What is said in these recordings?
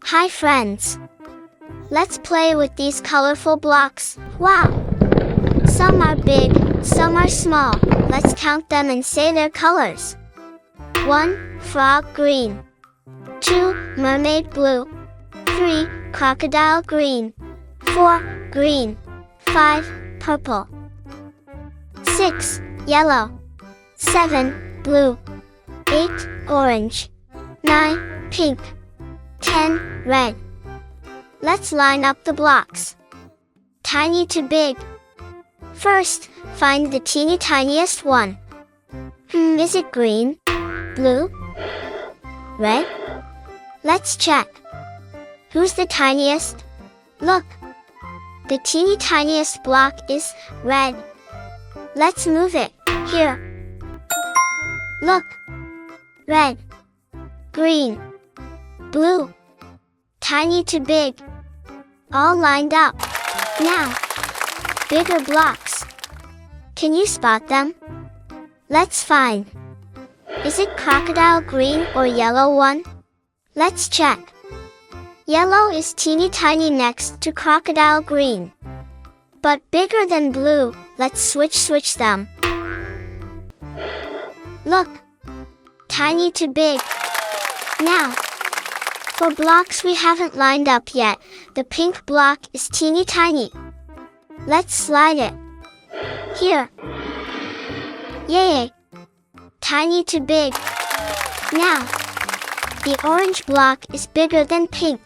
Hi friends! Let's play with these colorful blocks. Wow! Some are big, some are small. Let's count them and say their colors. 1. Frog green. 2. Mermaid blue. 3. Crocodile green. 4. Green. 5. Purple. 6. Yellow. 7. Blue. 8. Orange. 9. Pink. 10. Red. Let's line up the blocks. Tiny to big. First, find the teeny tiniest one. Is it green? Blue? Red? Let's check. Who's the tiniest? Look! The teeny tiniest block is red. Let's move it. Here. Look! Red. Green. Blue. Tiny to big. All lined up. Now, bigger blocks. Can you spot them? Let's find. Is it crocodile green or yellow one? Let's check. Yellow is teeny tiny next to crocodile green. But bigger than blue. Let's switch them. Look! Tiny to big. Now, for blocks we haven't lined up yet, the pink block is teeny tiny. Let's slide it. Here. Yay! Tiny to big. Now, the orange block is bigger than pink.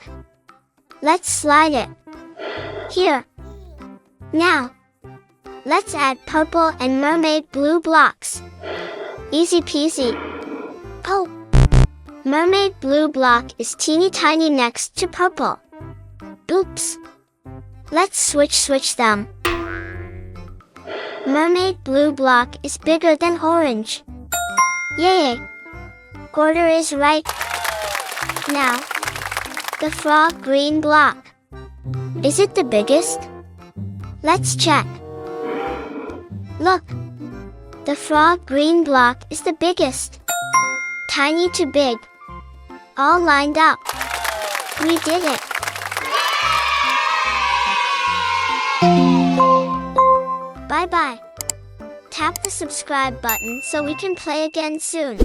Let's slide it. Here. Now, let's add purple and mermaid blue blocks. Easy peasy. Oh! Mermaid blue block is teeny tiny next to purple. Oops! Let's switch them. Mermaid blue block is bigger than orange. Yay! Order is right. Now, the frog green block. Is it the biggest? Let's check. Look! The frog green block is the biggest. Tiny to big. All lined up. We did it! Bye-bye. Tap the subscribe button so we can play again soon.